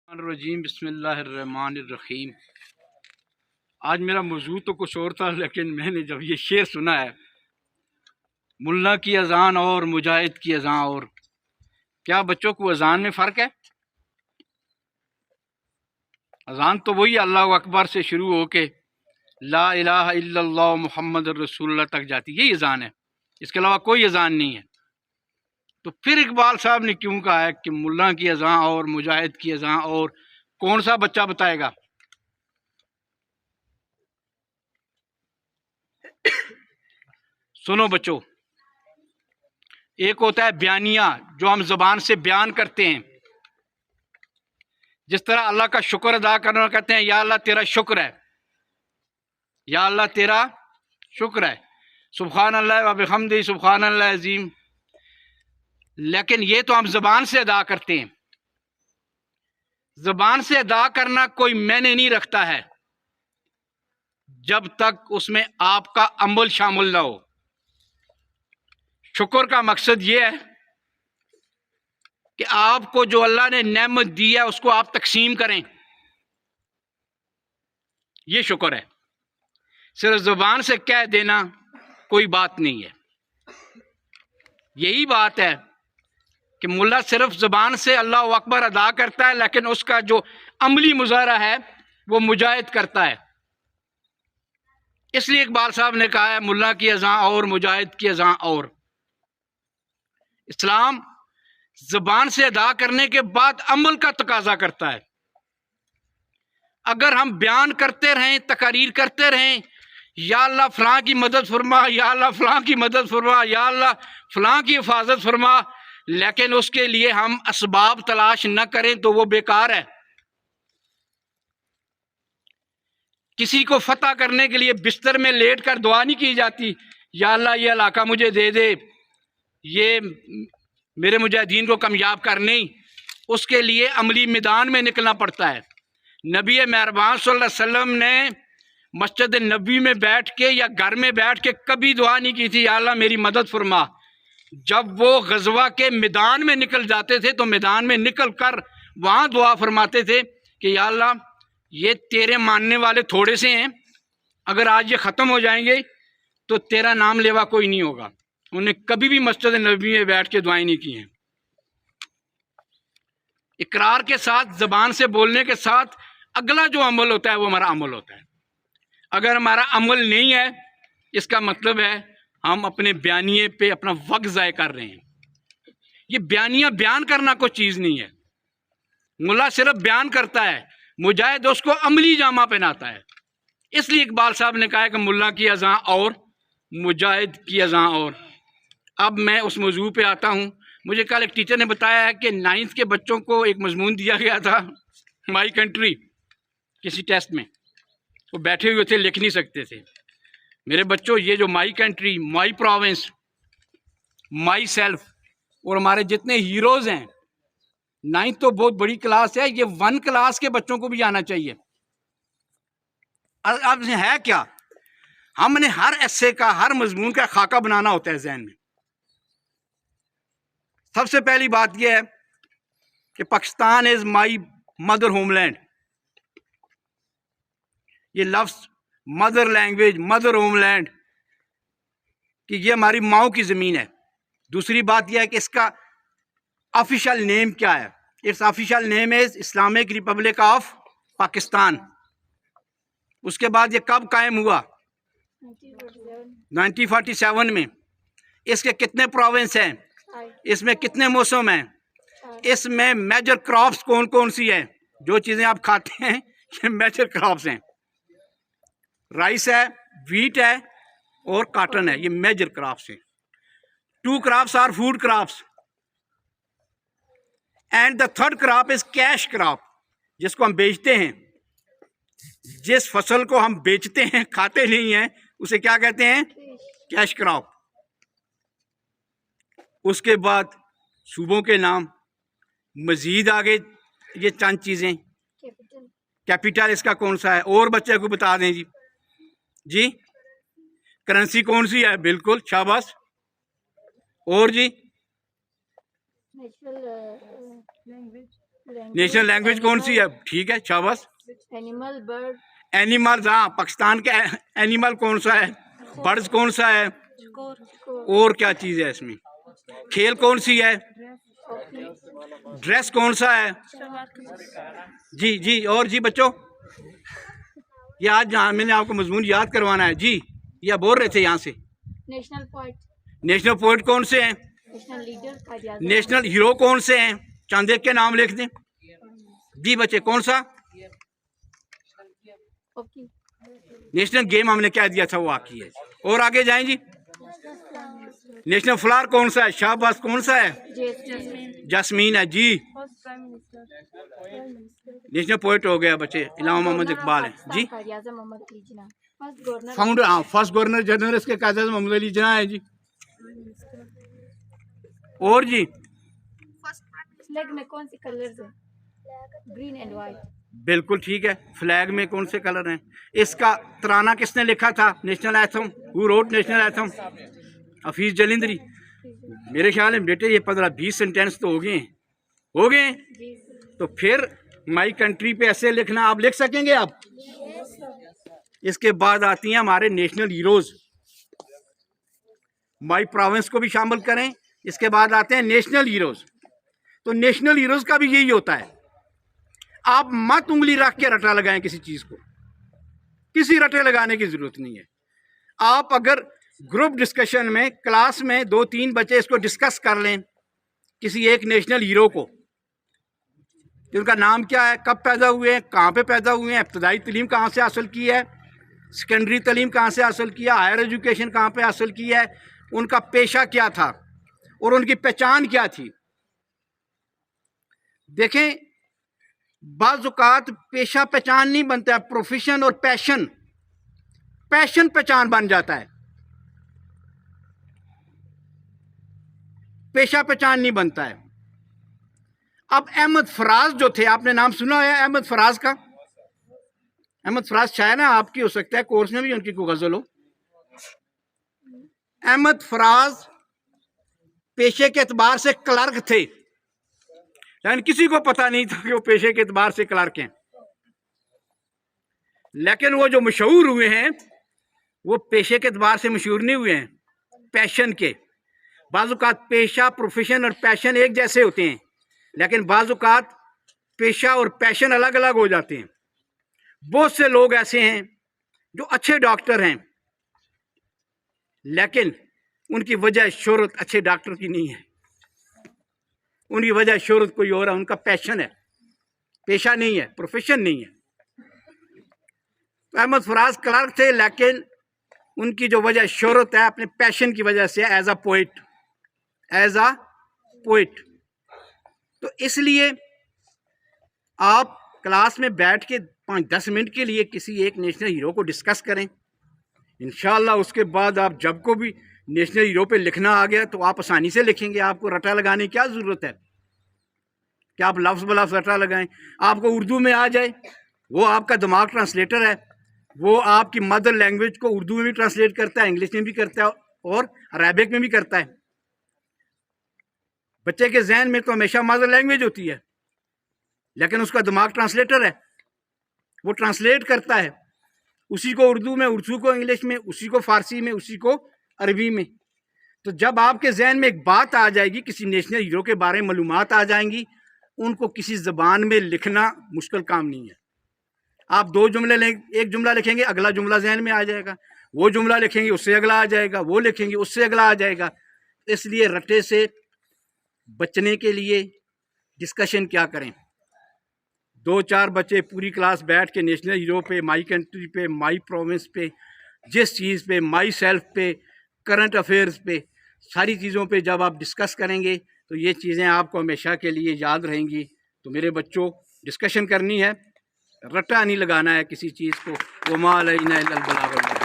الرجیم بسم اللہ الرحمن الرحیم۔ آج میرا موضوع تو کچھ اور تھا، لیکن میں نے جب یہ شعر سنا ہے، ملا کی اذان اور مجاہد کی اذان اور، کیا بچوں کو اذان میں فرق ہے؟ اذان تو وہی اللہ اکبر سے شروع ہو کے لا الہ الا اللہ محمد الرسول اللہ تک جاتی، یہی اذان ہے، اس کے علاوہ کوئی اذان نہیں ہے۔ تو پھر اقبال صاحب نے کیوں کہا ہے کہ ملا کی اذان اور مجاہد کی اذان اور؟ کون سا بچہ بتائے گا؟ سنو بچوں، ایک ہوتا ہے بیانیہ جو ہم زبان سے بیان کرتے ہیں، جس طرح اللہ کا شکر ادا کرنا، کہتے ہیں یا اللہ تیرا شکر ہے، یا اللہ تیرا شکر ہے، سبحان اللہ و بحمدہ سبحان اللہ عظیم۔ لیکن یہ تو ہم زبان سے ادا کرتے ہیں، زبان سے ادا کرنا کوئی معنی نہیں رکھتا ہے جب تک اس میں آپ کا عمل شامل نہ ہو۔ شکر کا مقصد یہ ہے کہ آپ کو جو اللہ نے نعمت دی ہے اس کو آپ تقسیم کریں، یہ شکر ہے۔ صرف زبان سے کہہ دینا کوئی بات نہیں ہے۔ یہی بات ہے کہ ملا صرف زبان سے اللہ اکبر ادا کرتا ہے، لیکن اس کا جو عملی مظاہرہ ہے وہ مجاہد کرتا ہے۔ اس لیے اقبال صاحب نے کہا ہے ملا کی اذان اور مجاہد کی اذان اور۔ اسلام زبان سے ادا کرنے کے بعد عمل کا تقاضا کرتا ہے۔ اگر ہم بیان کرتے رہیں، تقاریر کرتے رہیں، یا اللہ فلاں کی مدد فرما، یا اللہ فلاں کی مدد فرما، یا اللہ فلاں کی حفاظت فرما، لیکن اس کے لیے ہم اسباب تلاش نہ کریں تو وہ بیکار ہے۔ کسی کو فتح کرنے کے لیے بستر میں لیٹ کر دعا نہیں کی جاتی، یا اللہ یہ علاقہ مجھے دے دے، یہ میرے مجاہدین کو کامیاب کرنے، اس کے لیے عملی میدان میں نکلنا پڑتا ہے۔ نبی مہربان صلی اللہ علیہ وسلم نے مسجد نبی میں بیٹھ کے یا گھر میں بیٹھ کے کبھی دعا نہیں کی تھی یا اللہ میری مدد فرما۔ جب وہ غزوہ کے میدان میں نکل جاتے تھے تو میدان میں نکل کر وہاں دعا فرماتے تھے کہ یا اللہ یہ تیرے ماننے والے تھوڑے سے ہیں، اگر آج یہ ختم ہو جائیں گے تو تیرا نام لیوا کوئی نہیں ہوگا۔ انہوں نے کبھی بھی مسجد نبی میں بیٹھ کے دعائیں نہیں کی ہیں۔ اقرار کے ساتھ، زبان سے بولنے کے ساتھ اگلا جو عمل ہوتا ہے وہ ہمارا عمل ہوتا ہے۔ اگر ہمارا عمل نہیں ہے، اس کا مطلب ہے ہم اپنے بیانیے پہ اپنا وقت ضائع کر رہے ہیں۔ یہ بیانیہ بیان کرنا کوئی چیز نہیں ہے۔ ملا صرف بیان کرتا ہے، مجاہد اس کو عملی جامہ پہناتا ہے۔ اس لیے اقبال صاحب نے کہا ہے کہ ملا کی اذان اور مجاہد کی اذان اور۔ اب میں اس موضوع پہ آتا ہوں۔ مجھے کل ایک ٹیچر نے بتایا ہے کہ 9th کے بچوں کو ایک مضمون دیا گیا تھا، مائی کنٹری، کسی ٹیسٹ میں، وہ بیٹھے ہوئے تھے، لکھ نہیں سکتے تھے۔ میرے بچوں، یہ جو my country, my province, my self اور ہمارے جتنے ہیروز ہیں، 9th تو بہت بڑی کلاس ہے، یہ 1 کلاس کے بچوں کو بھی آنا چاہیے۔ اب ہے کیا، ہم نے ہر ایسے کا، ہر مضمون کا خاکہ بنانا ہوتا ہے ذہن میں۔ سب سے پہلی بات یہ ہے کہ Pakistan is my mother homeland. یہ لفظ mother language, mother homeland, کہ یہ ہماری ماؤں کی زمین ہے۔ دوسری بات یہ ہے کہ اس کا آفیشیل نیم کیا ہے۔ اس official name is Islamic Republic of Pakistan. اس کے بعد یہ کب قائم ہوا؟ 1947 میں۔ اس کے کتنے پروونس ہیں؟ اس میں کتنے موسم ہیں؟ اس میں میجر کراپس کون کون سی ہیں؟ جو چیزیں آپ کھاتے ہیں یہ میجر کراپس ہیں۔ رائس ہے، ویٹ ہے اور کاٹن ہے، یہ میجر کراپس ہیں۔ 2 crops are food crops and the 3rd crop is cash crop، جس کو ہم بیچتے ہیں۔ جس فصل کو ہم بیچتے ہیں، کھاتے نہیں ہیں، اسے کیا کہتے ہیں؟ Cash crop. اس کے بعد صوبوں کے نام، مزید آگے یہ چند چیزیں۔ کیپیٹل اس کا کون سا ہے؟ اور بچے کو بتا دیں جی کرنسی کون سی ہے؟ بالکل، شاباش۔ اور جی نیشنل لینگویج کون سی ہے؟ ٹھیک ہے، شاباش. Animal bird. اینیملز، ہاں پاکستان کا اینیمل کون سا ہے؟ برڈز کون سا ہے؟ اور کیا چیز ہے اس میں؟ کھیل کون سی ہے؟ ڈریس کون سا ہے؟ جی جی. اور جی بچوں، یہ آج میں نے آپ کو مضمون یاد کروانا ہے. جی یہ بول رہے تھے یہاں سے. National point. نیشنل پوئٹ کون سے ہیں؟ National leader. نیشنل ہیرو کون سے ہیں؟ چاند ایک کے نام لکھ دیں. جی بچے، کون سا؟ نیشنل گیم ہم نے کیا دیا تھا وہ ہاکی ہے. اور آگے جائیں جی. نیشنل فلاور کون سا ہے؟ شہباز. کون سا ہے؟ جاسمین ہے. جی. نیشنل پوئٹ ہو گیا بچے، علامہ محمد اقبال ہے. جی. فاؤنڈر، ہاں فرسٹ گورنر جنرل اس کے قائد اعظم محمد علی جناح ہے. جی. اور جی فلیگ میں کون سے کلرز ہیں؟ Green and white. بالکل ٹھیک ہے. فلیگ میں کون سے کلر ہیں؟ اس کا ترانہ کس نے لکھا تھا؟ نیشنل ایتھم. ہو روٹ نیشنل ایتھم؟ حفیظ جلندری. میرے خیال میں بیٹے یہ 15-20 سینٹینس تو ہو گئے ہیں. تو پھر مائی کنٹری پہ ایسے لکھنا آپ لکھ سکیں گے آپ؟ اس کے بعد آتی ہیں ہمارے نیشنل ہیروز. مائی پروونس کو بھی شامل کریں. اس کے بعد آتے ہیں نیشنل ہیروز. تو نیشنل ہیروز کا بھی یہی ہوتا ہے. آپ مت انگلی رکھ کے رٹا لگائیں کسی چیز کو. کسی رٹے لگانے کی ضرورت نہیں ہے. آپ اگر گروپ ڈسکشن میں کلاس میں 2-3 بچے اس کو ڈسکس کر لیں، کسی ایک نیشنل ہیرو کو، ان کا نام کیا ہے، کب پیدا ہوئے ہیں، کہاں پہ پیدا ہوئے ہیں، ابتدائی تعلیم کہاں سے حاصل کی ہے، سیکنڈری تعلیم کہاں سے حاصل کیا، ہائر ایجوکیشن کہاں پہ حاصل کی ہے، ان کا پیشہ کیا تھا اور ان کی پہچان کیا تھی. دیکھیں بعض اوقات پیشہ پہچان نہیں بنتا ہے، پروفیشن اور پیشن پہچان بن جاتا ہے، پیشہ پہچان نہیں بنتا ہے. اب احمد فراز جو تھے، آپ نے نام سنا ہے احمد فراز کا؟ احمد فراز شاید نا آپ کی ہو سکتا ہے کورس میں بھی ان کی کوئی غزل ہو. احمد فراز پیشے کے اعتبار سے کلرک تھے، لیکن کسی کو پتہ نہیں تھا کہ وہ پیشے کے اعتبار سے کلرک ہیں. لیکن وہ جو مشہور ہوئے ہیں وہ پیشے کے اعتبار سے مشہور نہیں ہوئے ہیں، پیشن کے. بعض اوقات پیشہ، پروفیشن اور پیشن ایک جیسے ہوتے ہیں، لیکن بعض اوقات پیشہ اور پیشن الگ الگ ہو جاتے ہیں. بہت سے لوگ ایسے ہیں جو اچھے ڈاکٹر ہیں، لیکن ان کی وجہ شہرت اچھے ڈاکٹر کی نہیں ہے. ان کی وجہ شہرت کوئی اور ہے. ان کا پیشن ہے، پیشہ نہیں ہے، پروفیشن نہیں ہے. احمد فراز کلرک تھے، لیکن ان کی جو وجہ شہرت ہے اپنے پیشن کی وجہ سے ایز اے پوئٹ. تو اس لیے آپ کلاس میں بیٹھ کے 5-10 منٹ کے لیے کسی ایک نیشنل ہیرو کو ڈسکس کریں. انشاءاللہ اس کے بعد آپ جب کو بھی نیشنل ہیرو پہ لکھنا آ گیا تو آپ آسانی سے لکھیں گے. آپ کو رٹا لگانے کی کیا ضرورت ہے کہ آپ لفظ بلفظ رٹا لگائیں. آپ کو اردو میں آ جائے، وہ آپ کا دماغ ٹرانسلیٹر ہے، وہ آپ کی مدر لینگویج کو اردو میں بھی ٹرانسلیٹ کرتا ہے، انگلش میں بھی کرتا ہے اور عربک میں بھی کرتا ہے. بچے کے ذہن میں تو ہمیشہ مدر لینگویج ہوتی ہے، لیکن اس کا دماغ ٹرانسلیٹر ہے، وہ ٹرانسلیٹ کرتا ہے اسی کو اردو میں، اردو کو انگلش میں، اسی کو فارسی میں، اسی کو عربی میں. تو جب آپ کے ذہن میں ایک بات آ جائے گی، کسی نیشنل ہیرو کے بارے میں معلومات آ جائیں گی، ان کو کسی زبان میں لکھنا مشکل کام نہیں ہے. آپ 2 جملے ایک جملہ لکھیں گے، اگلا جملہ ذہن میں آ جائے گا، وہ جملہ لکھیں گے اس سے اگلا آ جائے گا، وہ لکھیں گے اس سے اگلا آ جائے گا. اس لیے رٹے سے بچنے کے لیے ڈسکشن کیا کریں. 2-4 بچے پوری کلاس بیٹھ کے نیشنل ہیرو پہ، مائی کنٹری پہ، مائی پروونس پہ، جس چیز پہ، مائی سیلف پہ، کرنٹ افیئرز پہ، ساری چیزوں پہ جب آپ ڈسکس کریں گے تو یہ چیزیں آپ کو ہمیشہ کے لیے یاد رہیں گی. تو میرے بچوں، ڈسکشن کرنی ہے، رٹا نہیں لگانا ہے کسی چیز کو. وما علینا الا البلاغ.